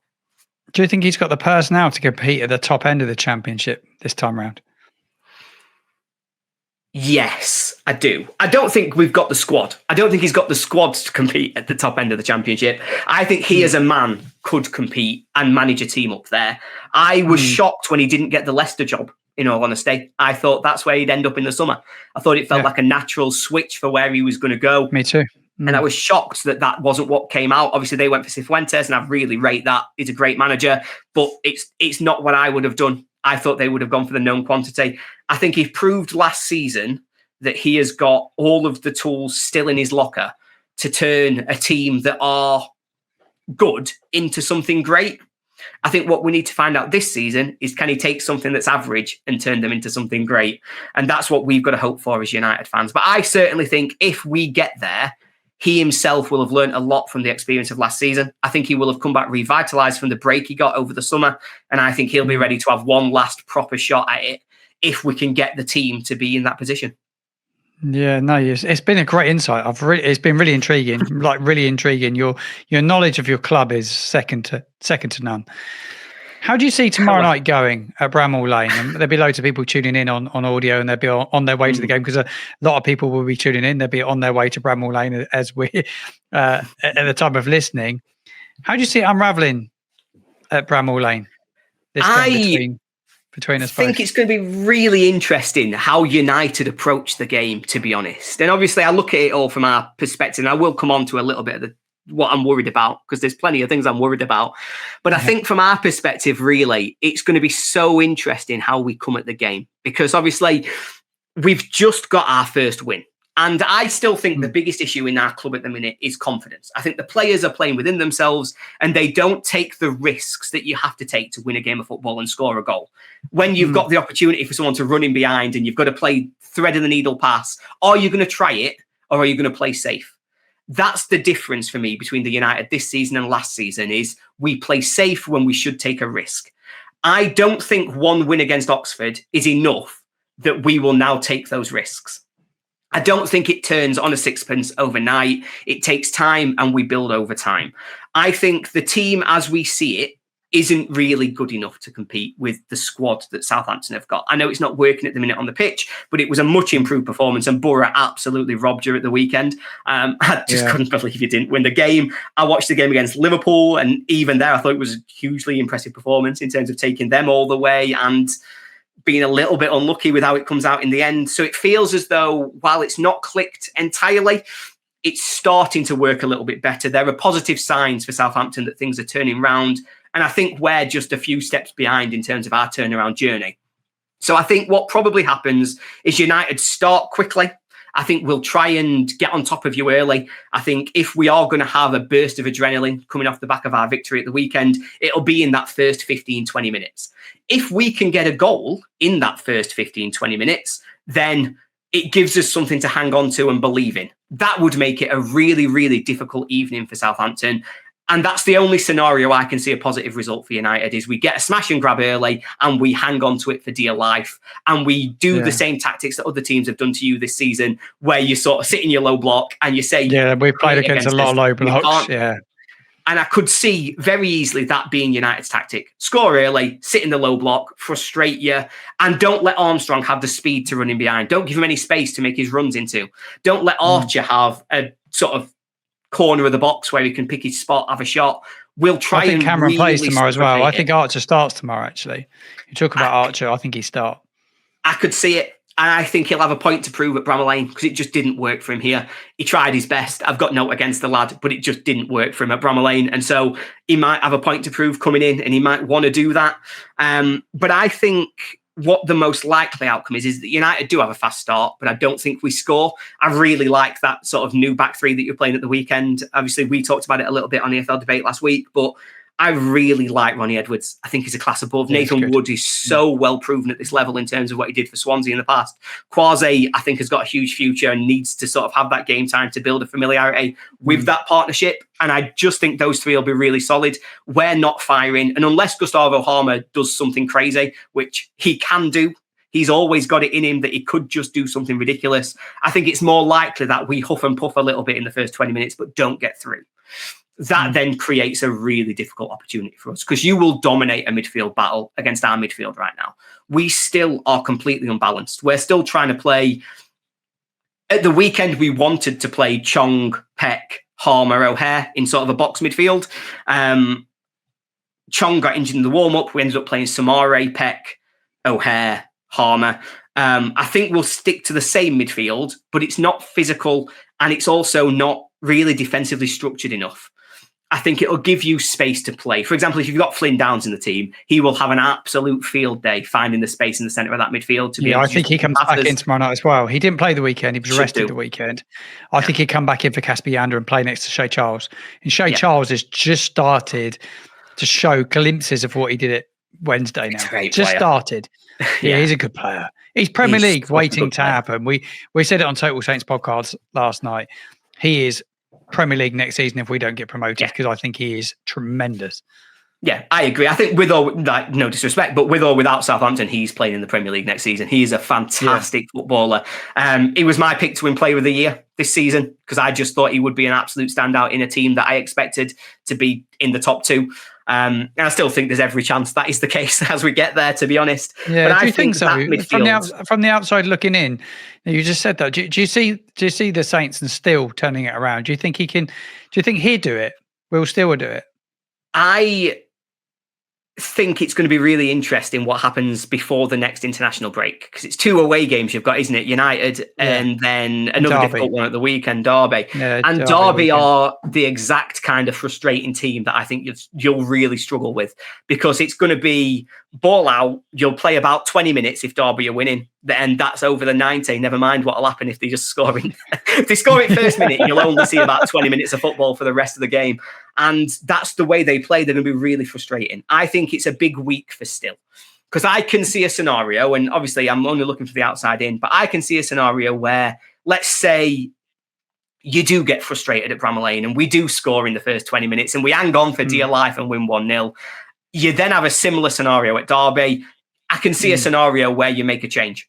Do you think he's got the personnel to compete at the top end of the Championship this time around? Yes, I do. I don't think we've got the squad. I don't think he's got the squad to compete at the top end of the Championship. I think he as a man could compete and manage a team up there. I was shocked when he didn't get the Leicester job, in all honesty. I thought that's where he'd end up in the summer. I thought it felt like a natural switch for where he was going to go. Me too. And I was shocked that that wasn't what came out. Obviously, they went for Cifuentes, and I really rate that. He's a great manager, but it's not what I would have done. I thought they would have gone for the known quantity. I think he proved last season that he has got all of the tools still in his locker to turn a team that are good into something great. I think what we need to find out this season is, can he take something that's average and turn them into something great? And that's what we've got to hope for as United fans. But I certainly think if we get there, he himself will have learned a lot from the experience of last season. I think he will have come back revitalised from the break he got over the summer. And I think he'll be ready to have one last proper shot at it if we can get the team to be in that position. Yeah, no, it's been a great insight. It's been really intriguing, like really intriguing. Your knowledge of your club is second to none. How do you see tomorrow night going at Bramall Lane? And there'll be loads of people tuning in on audio, and they'll be on their way to the game, because a lot of people will be tuning in. They'll be on their way to Bramall Lane as we at the time of listening. How do you see it unravelling at Bramall Lane? This game between us both. I think it's going to be really interesting how United approach the game, to be honest. And obviously, I look at it all from our perspective, and I will come on to a little bit of what I'm worried about, because there's plenty of things I'm worried about. But I think from our perspective, really, it's going to be so interesting how we come at the game, because obviously we've just got our first win. And I still think the biggest issue in our club at the minute is confidence. I think the players are playing within themselves, and they don't take the risks that you have to take to win a game of football and score a goal. When you've got the opportunity for someone to run in behind and you've got to play thread of the needle pass, are you going to try it, or are you going to play safe? That's the difference for me between the United this season and last season, is we play safe when we should take a risk. I don't think one win against Oxford is enough that we will now take those risks. I don't think it turns on a sixpence overnight. It takes time, and we build over time. I think the team as we see it isn't really good enough to compete with the squad that Southampton have got. I know it's not working at the minute on the pitch, but it was a much improved performance, and Borough absolutely robbed you at the weekend. I just couldn't believe you didn't win the game. I watched the game against Liverpool, and even there I thought it was a hugely impressive performance in terms of taking them all the way and being a little bit unlucky with how it comes out in the end. So it feels as though, while it's not clicked entirely, it's starting to work a little bit better. There are positive signs for Southampton that things are turning round. And I think we're just a few steps behind in terms of our turnaround journey. So I think what probably happens is United start quickly. I think we'll try and get on top of you early. I think if we are going to have a burst of adrenaline coming off the back of our victory at the weekend, it'll be in that first 15, 20 minutes. If we can get a goal in that first 15, 20 minutes, then it gives us something to hang on to and believe in. That would make it a really, really difficult evening for Southampton. And that's the only scenario I can see a positive result for United, is we get a smash and grab early and we hang on to it for dear life. And we do the same tactics that other teams have done to you this season, where you sort of sit in your low block and you say... Yeah, we've played against a lot of low blocks, And I could see very easily that being United's tactic. Score early, sit in the low block, frustrate you, and don't let Armstrong have the speed to run in behind. Don't give him any space to make his runs into. Don't let Archer have a sort of corner of the box where he can pick his spot, have a shot. We'll try. I think Cameron really plays tomorrow as well. I think Archer starts tomorrow, actually. You talk about Archer, I think he starts. I could see it. And I think he'll have a point to prove at Bramall Lane, because it just didn't work for him here. He tried his best. I've got no against the lad, but it just didn't work for him at Bramall Lane. And so he might have a point to prove coming in, and he might want to do that. But I think what the most likely outcome is that United do have a fast start, but I don't think we score. I really like that sort of new back three that you're playing at the weekend. Obviously, we talked about it a little bit on the EFL debate last week, but I really like Ronnie Edwards. I think he's a class above. Nathan Wood is so well proven at this level in terms of what he did for Swansea in the past. Quasi, I think, has got a huge future and needs to sort of have that game time to build a familiarity with that partnership. And I just think those three will be really solid. We're not firing. And unless Gustavo Harmer does something crazy, which he can do, he's always got it in him that he could just do something ridiculous. I think it's more likely that we huff and puff a little bit in the first 20 minutes, but don't get through. That then creates a really difficult opportunity for us, because you will dominate a midfield battle against our midfield right now. We still are completely unbalanced. We're still trying to play. At the weekend, we wanted to play Chong, Peck, Harmer, O'Hare in sort of a box midfield. Chong got injured in the warm-up. We ended up playing Samare, Peck, O'Hare, Harmer. I think we'll stick to the same midfield, but it's not physical, and it's also not really defensively structured enough. I think it'll give you space to play. For example, if you've got Flynn Downs in the team, he will have an absolute field day finding the space in the centre of that midfield. I think he comes back in tomorrow night as well. He didn't play the weekend. He was arrested the weekend. I think he'd come back in for Casper Yander and play next to Shea Charles. And Shea Charles has just started to show glimpses of what he did at Wednesday now. Just started. He's a good player. He's Premier League waiting to happen. We said it on Total Saints podcast last night. He is Premier League next season if we don't get promoted, because I think he is tremendous. Yeah, I agree. I think with or like no disrespect, but with or without Southampton, he's playing in the Premier League next season. He is a fantastic footballer. He was my pick to win Player of the Year this season because I just thought he would be an absolute standout in a team that I expected to be in the top two. And I still think there's every chance that is the case as we get there, to be honest. Yeah, but do I you think so? Midfield, From the outside looking in, you just said that. Do you see the Saints and Steele turning it around? Do you think he can? Do you think he'd do it? Will Steele do it? I think it's going to be really interesting what happens before the next international break because it's 2 away games you've got, isn't it? United and then another difficult one at the weekend, Derby. Yeah, and Derby are the exact kind of frustrating team that I think you'll really struggle with because it's going to be ball out. You'll play about 20 minutes if Derby are winning, and that's over the 90. Never mind what'll happen if they just score in. If they score it first minute, you'll only see about 20 minutes of football for the rest of the game. And that's the way they play. They're going to be really frustrating. I think it's a big week for Still because I can see a scenario, and obviously I'm only looking for the outside in, but I can see a scenario where, let's say, you do get frustrated at Bramall Lane and we do score in the first 20 minutes and we hang on for dear life and win 1-0. You then have a similar scenario at Derby. I can see a scenario where you make a change.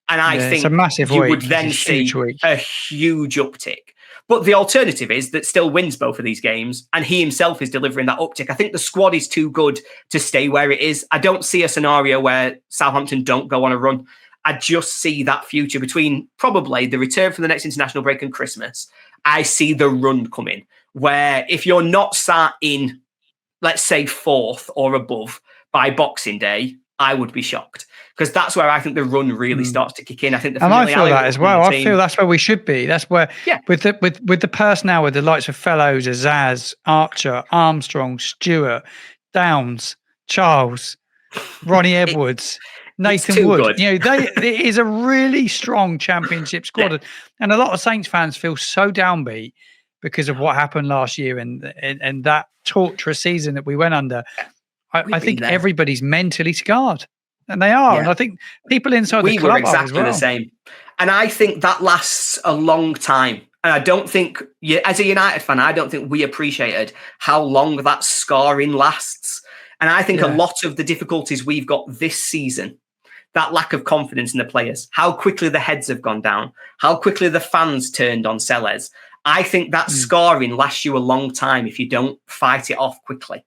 And I think it's a massive you week. would then see a huge uptick. But the alternative is that Still wins both of these games and he himself is delivering that uptick. I think the squad is too good to stay where it is. I don't see a scenario where Southampton don't go on a run. I just see that future between probably the return from the next international break and Christmas. I see the run coming where if you're not sat in, let's say, 4th or above by Boxing Day, I would be shocked because that's where I think the run really starts to kick in. I think the I feel that as well. I feel that's where we should be. That's where, with the personnel, with the likes of Fellows, Azaz, Archer, Armstrong, Stewart, Downs, Charles, Ronnie Edwards, Nathan Wood. Good. It is a really strong Championship squad, and a lot of Saints fans feel so downbeat because of what happened last year and that torturous season that we went under. I think everybody's mentally scarred, and they are. Yeah. And I think people inside the club were exactly are as well. The same. And I think that lasts a long time. And I don't think, as a United fan, I don't think we appreciated how long that scarring lasts. And I think a lot of the difficulties we've got this season, that lack of confidence in the players, how quickly the heads have gone down, how quickly the fans turned on Sellers, I think that scarring lasts you a long time if you don't fight it off quickly.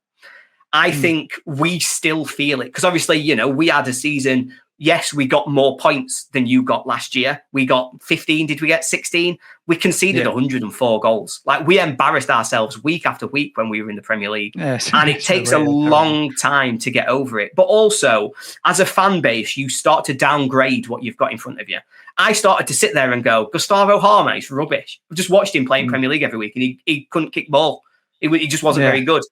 I think we still feel it because obviously, we had a season. Yes, we got more points than you got last year. We got 15. Did we get 16? We conceded 104 goals. Like we embarrassed ourselves week after week when we were in the Premier League. And it takes a long time to get over it. But also, as a fan base, you start to downgrade what you've got in front of you. I started to sit there and go, Gustavo Harmer is rubbish. I just watched him playing Premier League every week and he couldn't kick ball. He just wasn't very good.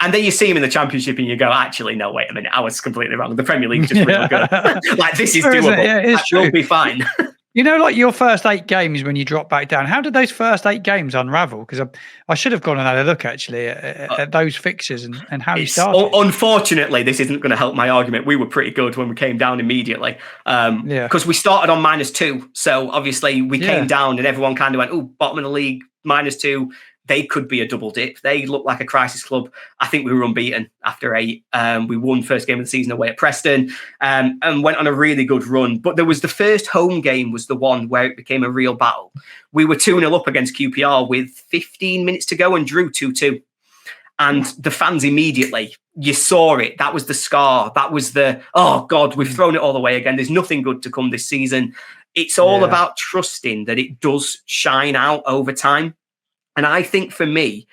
And then you see him in the Championship and you go, actually, no, wait a minute. I was completely wrong. The Premier League just really good. Like, this is doable. That will be fine. Like your first 8 games when you drop back down, how did those first 8 games unravel? Because I should have gone and had a look, actually, at those fixtures and how you started. Unfortunately, this isn't going to help my argument. We were pretty good when we came down immediately. Because we started on -2. So, obviously, we came down and everyone kind of went, oh, bottom of the league, -2. They could be a double dip. They look like a crisis club. I think we were unbeaten after 8. We won first game of the season away at Preston and went on a really good run. But there was the first home game was the one where it became a real battle. We were 2-0 up against QPR with 15 minutes to go and drew 2-2. And the fans immediately, you saw it. That was the scar. That was the, oh, God, we've thrown it all away again. There's nothing good to come this season. It's all about trusting that it does shine out over time. And I think for me,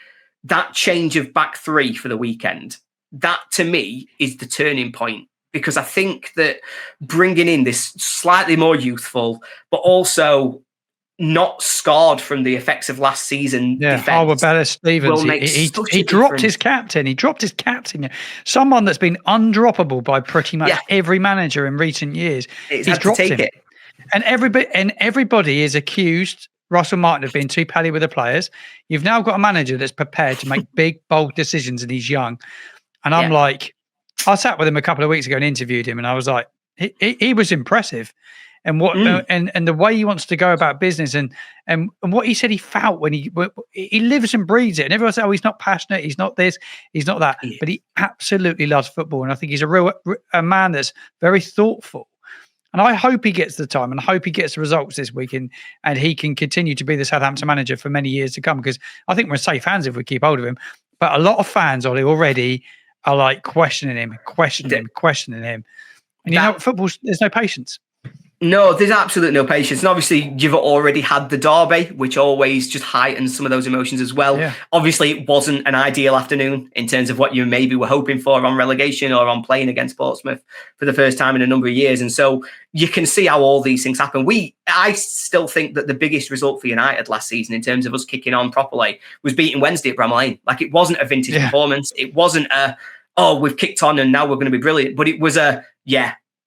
that change of back 3 for the weekend, that to me is the turning point. Because I think that bringing in this slightly more youthful, but also not scarred from the effects of last season. Bella Stevens, he dropped his captain. He dropped his captain. Someone that's been undroppable by pretty much every manager in recent years. He's dropped him. And everybody is accused Russell Martin have been too pally with the players. You've now got a manager that's prepared to make big, bold decisions and he's young. And I'm like, I sat with him a couple of weeks ago and interviewed him and I was like, he was impressive. and what and the way he wants to go about business, and what he said he felt when he lives and breathes it. And everyone said, "Oh, he's not passionate. He's not this. He's not that." But he absolutely loves football, and I think he's a man that's very thoughtful. And I hope he gets the time, and I hope he gets the results this week, and he can continue to be the Southampton manager for many years to come. Because I think we're safe hands if we keep hold of him. But a lot of fans, Ollie, already are like questioning him. And football, there's no patience. No, there's absolutely no patience. And obviously, you've already had the derby, which always just heightens some of those emotions as well. Yeah. Obviously, it wasn't an ideal afternoon in terms of what you maybe were hoping for on relegation or on playing against Portsmouth for the first time in a number of years. And so you can see how all these things happen. I still think that the biggest result for United last season in terms of us kicking on properly was beating Wednesday at Bramall Lane. Like, it wasn't a vintage performance. It wasn't we've kicked on and now we're going to be brilliant. But it was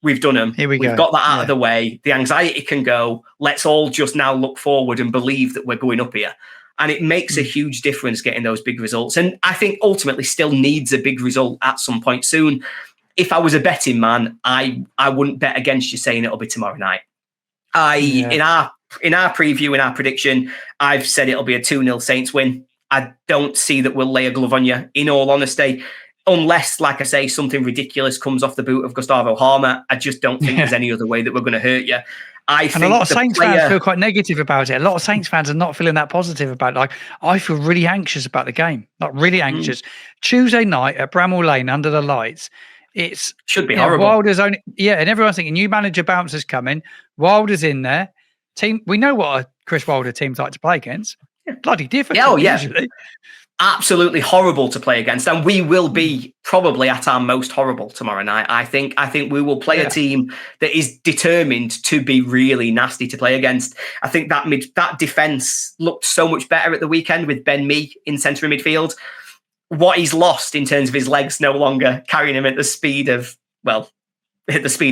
we've done them. We've got that out of the way. The anxiety can go. Let's all just now look forward and believe that we're going up here. And it makes a huge difference getting those big results. And I think ultimately still needs a big result at some point soon. If I was a betting man, I wouldn't bet against you saying it'll be tomorrow night. In our preview, in our prediction, I've said it'll be a 2-0 Saints win. I don't see that we'll lay a glove on you, in all honesty. Unless, like I say, something ridiculous comes off the boot of Gustavo Harmer. I just don't think there's any other way that we're going to hurt you. And a lot of Saints fans feel quite negative about it. A lot of Saints fans are not feeling that positive about it. Like, I feel really anxious about the game. Like, really anxious. Tuesday night at Bramall Lane under the lights. It should be horrible. Wilder's and everyone's thinking new manager bouncer's coming. Wilder's in there. We know what a Chris Wilder teams like to play against. Bloody difficult. Usually. Absolutely horrible to play against, and we will be probably at our most horrible tomorrow night. I think we will play a team that is determined to be really nasty to play against. I think that defence looked so much better at the weekend with Ben Mee in centre of midfield. What he's lost in terms of his legs no longer carrying him at the speed of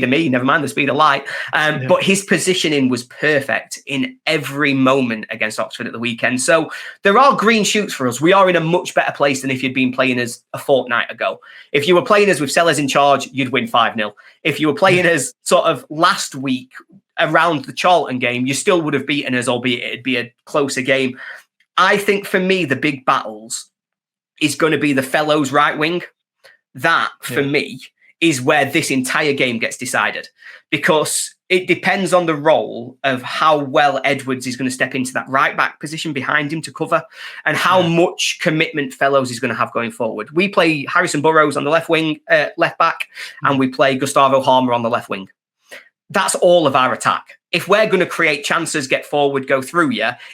me, never mind the speed of light. But his positioning was perfect in every moment against Oxford at the weekend. So there are green shoots for us. We are in a much better place than if you'd been playing us a fortnight ago. If you were playing us with Sellers in charge, you'd win 5-0. If you were playing us sort of last week around the Charlton game, you still would have beaten us, albeit it'd be a closer game. I think for me, the big battles is going to be the Fellows right wing. That, for me, is where this entire game gets decided, because it depends on the role of how well Edwards is going to step into that right back position behind him to cover, and how much commitment Fellows is going to have going forward. We play Harrison Burrows on the left wing, left back, and we play Gustavo Harmer on the left wing. That's all of our attack. If we're going to create chances, get forward, go through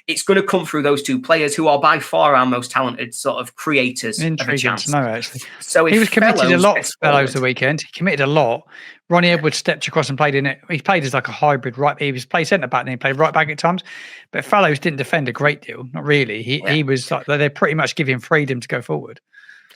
it's going to come through those two players who are by far our most talented sort of creators of a chance. To know, actually. So he was committed a lot, Fellows, the weekend. He committed a lot. Ronnie Edwards stepped across and played in it. He played as like a hybrid, right? He was played centre back and he played right back at times. But Fellows didn't defend a great deal, not really. He was like, they pretty much give him freedom to go forward.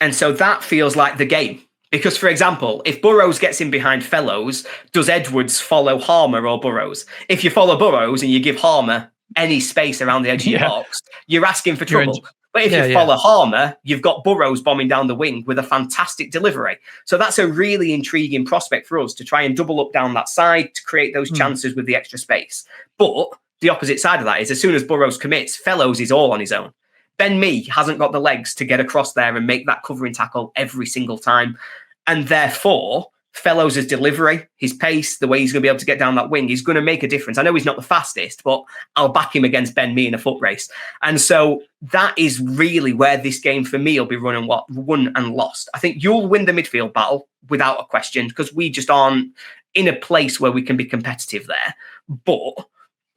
And so that feels like the game. Because, for example, if Burrows gets in behind Fellows, does Edwards follow Harmer or Burrows? If you follow Burrows and you give Harmer any space around the edge of your box, you're asking for trouble. But if you follow Harmer, you've got Burrows bombing down the wing with a fantastic delivery. So that's a really intriguing prospect for us to try and double up down that side to create those chances with the extra space. But the opposite side of that is as soon as Burrows commits, Fellows is all on his own. Ben Mee hasn't got the legs to get across there and make that covering tackle every single time. And therefore, Fellows' delivery, his pace, the way he's going to be able to get down that wing is going to make a difference. I know he's not the fastest, but I'll back him against Ben Mee in a foot race. And so that is really where this game for me will be won and lost. I think you'll win the midfield battle without a question, because we just aren't in a place where we can be competitive there. But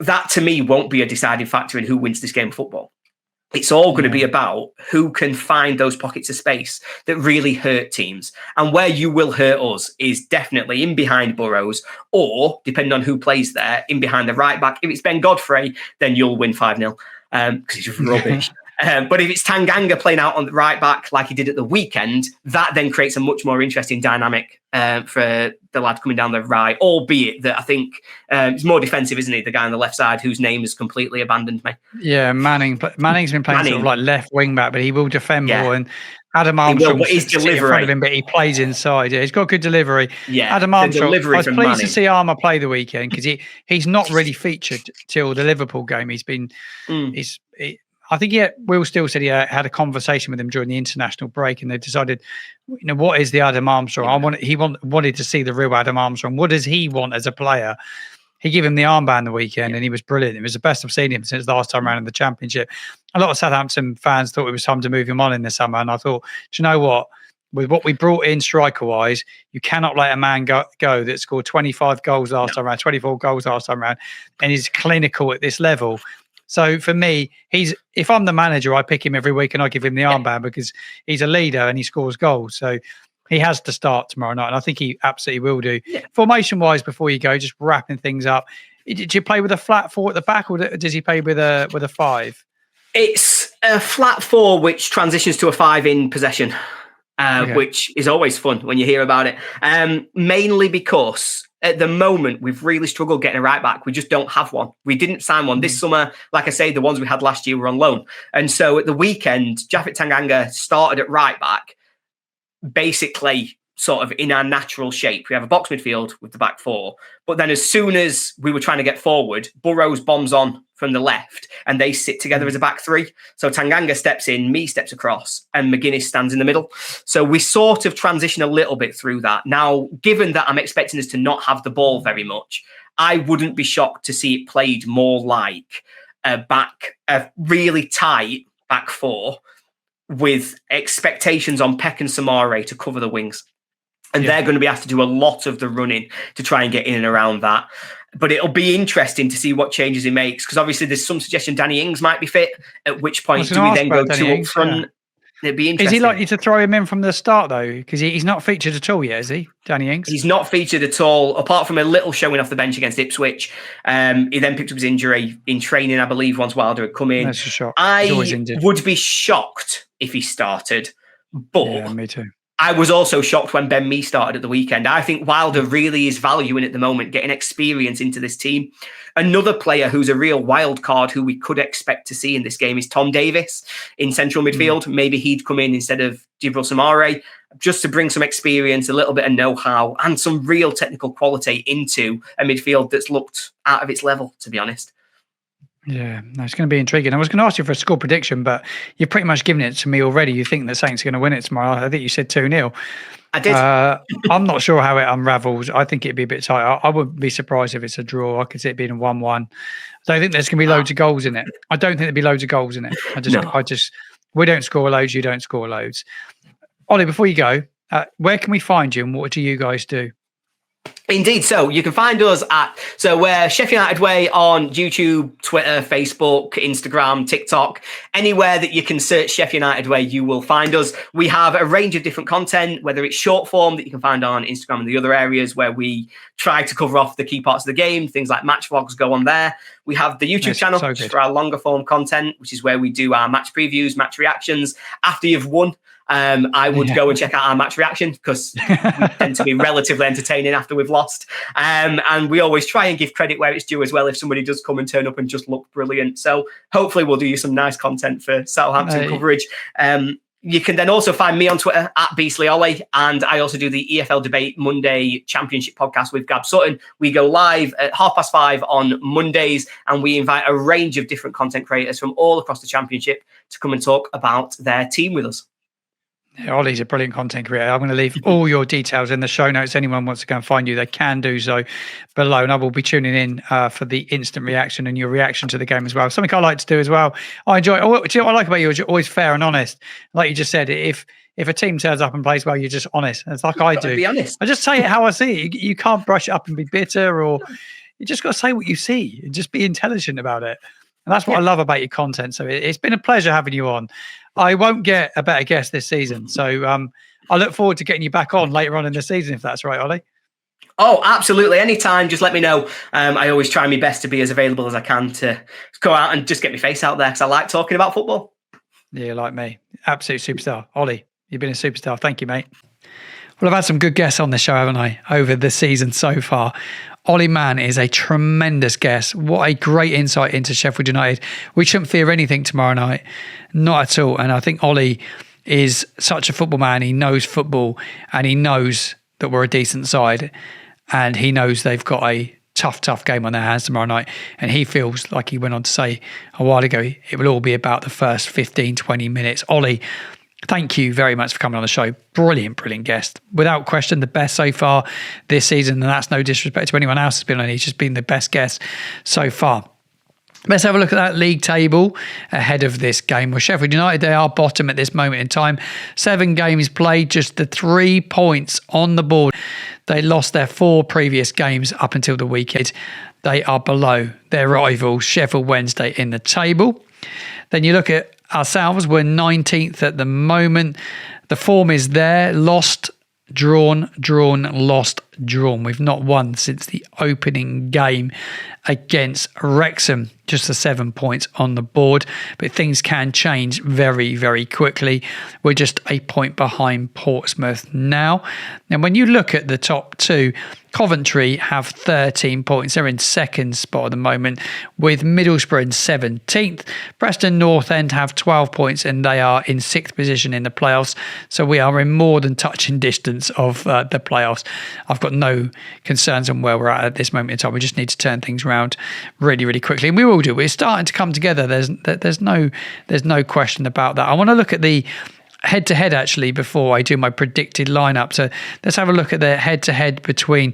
that to me won't be a deciding factor in who wins this game of football. It's all going to be about who can find those pockets of space that really hurt teams. And where you will hurt us is definitely in behind Burrows, or, depending on who plays there, in behind the right back. If it's Ben Godfrey, then you'll win 5-0 because he's rubbish. But if it's Tanganga playing out on the right back like he did at the weekend, that then creates a much more interesting dynamic for the lad coming down the right, albeit that I think he's more defensive, isn't he? The guy on the left side whose name has completely abandoned me. Yeah, Manning's been playing sort of like left wing back, but he will defend more. And Adam Armstrong sits in front of him, but he plays inside. Yeah, he's got good delivery. Yeah, Adam Armstrong. I was pleased to see Armour play the weekend because he's not really featured till the Liverpool game. He's been I think Will Steele said he had a conversation with him during the international break, and they decided, what is the Adam Armstrong? He wanted to see the real Adam Armstrong. What does he want as a player? He gave him the armband the weekend, and he was brilliant. It was the best I've seen him since last time around in the Championship. A lot of Southampton fans thought it was time to move him on in the summer, and I thought, do you know what? With what we brought in striker-wise, you cannot let a man go that scored 25 goals last time around, 24 goals last time around, and he's clinical at this level. So for me, if I'm the manager, I pick him every week and I give him the armband because he's a leader and he scores goals. So he has to start tomorrow night, and I think he absolutely will do. Yeah. Formation-wise, before you go, just wrapping things up, did you play with a flat 4 at the back, or does he play with a 5? It's a flat 4 which transitions to a 5 in possession, which is always fun when you hear about it. Mainly because at the moment we've really struggled getting a right back. We just don't have one. We didn't sign one this summer. Like I say, the ones we had last year were on loan, and so at the weekend, Japhet Tanganga started at right back, basically sort of in our natural shape. We have a box midfield with the back 4, but then as soon as we were trying to get forward, Burrows bombs on from the left and they sit together as a back 3. So Tanganga steps in, me steps across, and McGuinness stands in the middle. So we sort of transition a little bit through that. Now, given that I'm expecting us to not have the ball very much, I wouldn't be shocked to see it played more like a really tight back 4 with expectations on Peck and Samare to cover the wings. And they're going to be asked to do a lot of the running to try and get in and around that. But it'll be interesting to see what changes he makes, because obviously there's some suggestion Danny Ings might be fit, at which point do we then go to up front? Yeah. It'd be interesting. Is he likely to throw him in from the start, though? Because he's not featured at all yet, is he, Danny Ings? He's not featured at all, apart from a little showing off the bench against Ipswich. He then picked up his injury in training, I believe, once Wilder had come in. That's a shock. I would be shocked if he started, but yeah, me too. I was also shocked when Ben Mee started at the weekend. I think Wilder really is valuing at the moment getting experience into this team. Another player who's a real wild card who we could expect to see in this game is Tom Davis in central midfield. Maybe he'd come in instead of Djibril Samare just to bring some experience, a little bit of know-how and some real technical quality into a midfield that's looked out of its level, to be honest. Yeah, no, it's going to be intriguing. I was going to ask you for a score prediction, but you've pretty much given it to me already. You think the Saints are going to win it tomorrow. I think you said 2-0. I did. I'm not sure how it unravels. I think it'd be a bit tight. I wouldn't be surprised if it's a draw. I could see it being a 1-1. I don't think there's going to be loads of goals in it. I don't think there'd be loads of goals in it. We don't score loads. You don't score loads. Ollie, before you go, where can we find you and what do you guys do? Indeed. So you can find us we're Sheffield United Way on YouTube, Twitter, Facebook, Instagram, TikTok, anywhere that you can search Sheffield United Way, you will find us. We have a range of different content, whether it's short form that you can find on Instagram and the other areas where we try to cover off the key parts of the game. Things like match vlogs go on there. We have the YouTube channel for our longer form content, which is where we do our match previews, match reactions. After you've won, I would go and check out our match reaction because we tend to be relatively entertaining after we've lost. And we always try and give credit where it's due as well if somebody does come and turn up and just look brilliant. So hopefully we'll do you some nice content for Southampton coverage. You can then also find me on Twitter at Beastly Ollie, and I also do the EFL Debate Monday Championship podcast with Gab Sutton. We go live at 5:30 on Mondays, and we invite a range of different content creators from all across the Championship to come and talk about their team with us. Yeah, Ollie's a brilliant content creator. I'm going to leave all your details in the show notes. Anyone wants to go and find you, they can do so below. And I will be tuning in for the instant reaction and your reaction to the game as well. Something I like to do as well. I enjoy. Do you know what I like about you? You're always fair and honest. Like you just said, if a team turns up and plays well, you're just honest. It's like I do. Be honest. I just say it how I see it. You can't brush it up and be bitter, or you just got to say what you see and just be intelligent about it. And that's what I love about your content. So it's been a pleasure having you on. I won't get a better guest this season. So I look forward to getting you back on later on in the season, if that's right, Ollie. Oh, absolutely. Anytime, just let me know. I always try my best to be as available as I can to go out and just get my face out there because I like talking about football. Yeah, like me. Absolute superstar. Ollie, you've been a superstar. Thank you, mate. Well, I've had some good guests on this show, haven't I, over the season so far. Oli Mann is a tremendous guest. What a great insight into Sheffield United. We shouldn't fear anything tomorrow night. Not at all. And I think Ollie is such a football man. He knows football and he knows that we're a decent side. And he knows they've got a tough game on their hands tomorrow night. And he feels, like he went on to say a while ago, it will all be about the first 15, 20 minutes. Ollie, thank you very much for coming on the show. Brilliant guest. Without question, the best so far this season. And that's no disrespect to anyone else who's been on. He's just been the best guest so far. Let's have a look at that league table ahead of this game. Well, Sheffield United, they are bottom at this moment in time. 7 games played, just the 3 points on the board. They lost their 4 previous games up until the weekend. They are below their rivals, Sheffield Wednesday, in the table. Then you look at ourselves, we're 19th at the moment. The form is there. Lost, drawn, lost, drawn. We've not won since the opening game against Wrexham. Just the 7 points on the board. But things can change very, very quickly. We're just a point behind Portsmouth now. And when you look at the top 2, Coventry have 13 points. They're in second spot at the moment, with Middlesbrough in 17th. Preston North End have 12 points and they are in 6th position in the playoffs. So we are in more than touching distance of the playoffs. I've got no concerns on where we're at this moment in time. We just need to turn things around really, really quickly. And we will do. We're starting to come together. There's no question about that. I want to look at the head-to-head actually before I do my predicted lineup. So let's have a look at the head-to-head between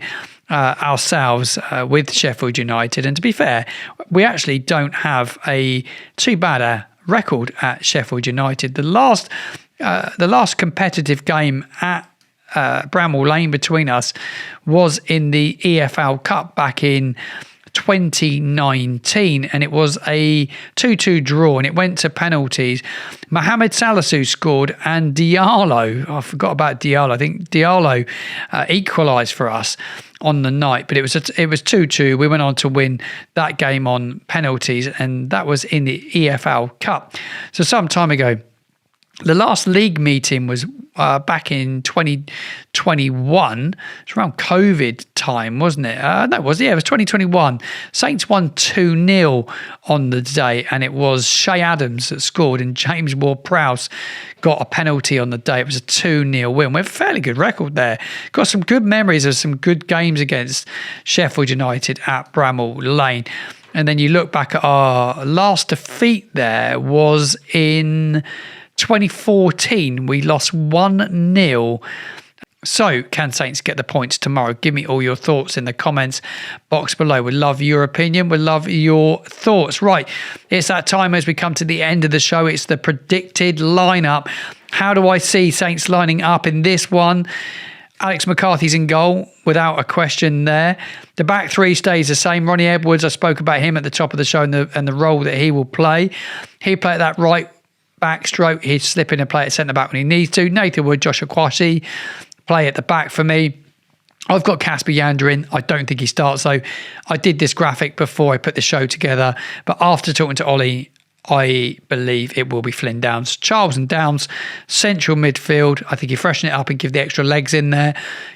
ourselves with Sheffield United. And to be fair, we actually don't have a too bad a record at Sheffield United. The last competitive game at Bramall Lane between us was in the EFL Cup back in 2019, and it was a 2-2 draw and it went to penalties. Mohamed Salisu scored and Diallo, I forgot about Diallo, I think Diallo equalised for us on the night, but it was 2-2. We went on to win that game on penalties, and that was in the EFL Cup. So some time ago. The last league meeting was back in 2021. It's around COVID time, wasn't it? It was 2021. Saints won 2-0 on the day, and it was Shay Adams that scored, and James Ward-Prowse got a penalty on the day. It was a 2-0 win. We have a fairly good record there. Got some good memories of some good games against Sheffield United at Bramall Lane. And then you look back at our last defeat there was in 2014, we lost 1-0. So, can Saints get the points tomorrow? Give me all your thoughts in the comments box below. We'd love your opinion. We'd love your thoughts. Right, it's that time as we come to the end of the show. It's the predicted lineup. How do I see Saints lining up in this one? Alex McCarthy's in goal, without a question there. The back 3 stays the same. Ronnie Edwards, I spoke about him at the top of the show and the role that he will play. He played that right backstroke. He'd slip in and play at centre-back when he needs to. Nathan Wood, Josh Akwasi play at the back for me. I've got Casper Yander in. I don't think he starts, though. I did this graphic before I put the show together, but after talking to Ollie, I believe it will be Flynn Downs. Charles and Downs, central midfield. I think you freshen it up and give the extra legs in there.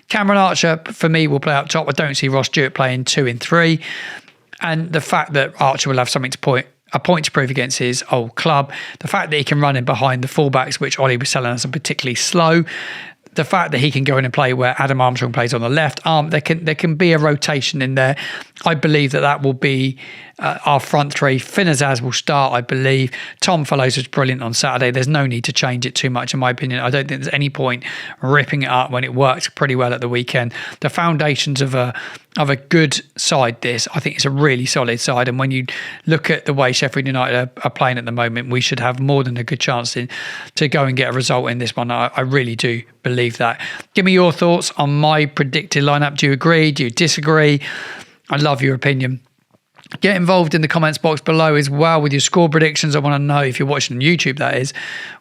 Cameron Archer, for me, will play up top. I don't see Ross Stewart playing 2 in 3. And the fact that Archer will have something to a point to prove against his old club. The fact that he can run in behind the fullbacks, which Ollie was telling us are particularly slow. The fact that he can go in and play where Adam Armstrong plays on the left arm. There can be a rotation in there. I believe that will be our front 3. Finn Azaz will start, I believe. Tom Fellows was brilliant on Saturday. There's no need to change it too much, in my opinion. I don't think there's any point ripping it up when it worked pretty well at the weekend. The foundations of a good side, this, I think it's a really solid side. And when you look at the way Sheffield United are playing at the moment, we should have more than a good chance to go and get a result in this one. I really do believe that. Give me your thoughts on my predicted lineup. Do you agree? Do you disagree? I love your opinion. Get involved in the comments box below as well with your score predictions. I want to know, if you're watching on YouTube, that is,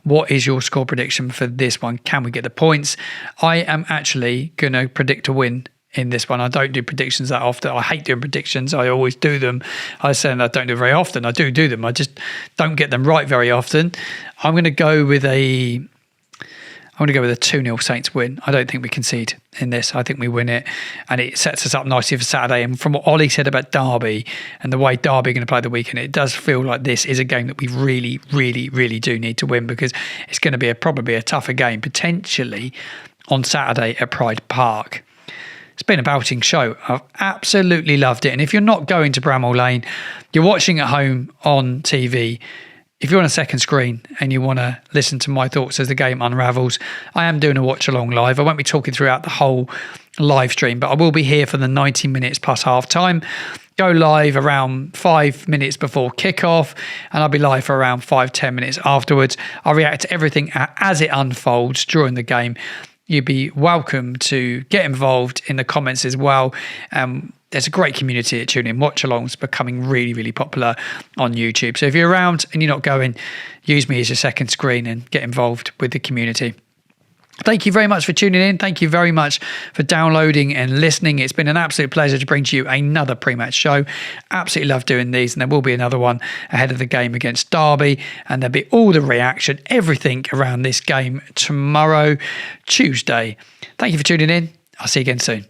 what is your score prediction for this one? Can we get the points? I am actually going to predict a win in this one. I don't do predictions that often. I hate doing predictions. I always do them. I say I don't do it very often. I do them. I just don't get them right very often. I'm going to go with a 2-0 Saints win. I don't think we concede in this. I think we win it, and it sets us up nicely for Saturday. And from what Ollie said about Derby and the way Derby are going to play the weekend, it does feel like this is a game that we really, really, really do need to win, because it's going to be probably a tougher game potentially on Saturday at Pride Park. It's been a belting show. I've absolutely loved it. And if you're not going to Bramall Lane, you're watching at home on TV. If you're on a second screen and you want to listen to my thoughts as the game unravels, I am doing a watch along live. I won't be talking throughout the whole live stream, but I will be here for the 90 minutes plus half time. Go live around 5 minutes before kickoff, and I'll be live for around 5-10 minutes afterwards. I'll react to everything as it unfolds during the game. You'd be welcome to get involved in the comments as well. There's a great community at TuneIn. Watch-alongs becoming really, really popular on YouTube. So if you're around and you're not going, use me as your second screen and get involved with the community. Thank you very much for tuning in. Thank you very much for downloading and listening. It's been an absolute pleasure to bring to you another pre-match show. Absolutely love doing these, and there will be another one ahead of the game against Derby, and there'll be all the reaction, everything around this game tomorrow, Tuesday. Thank you for tuning in. I'll see you again soon.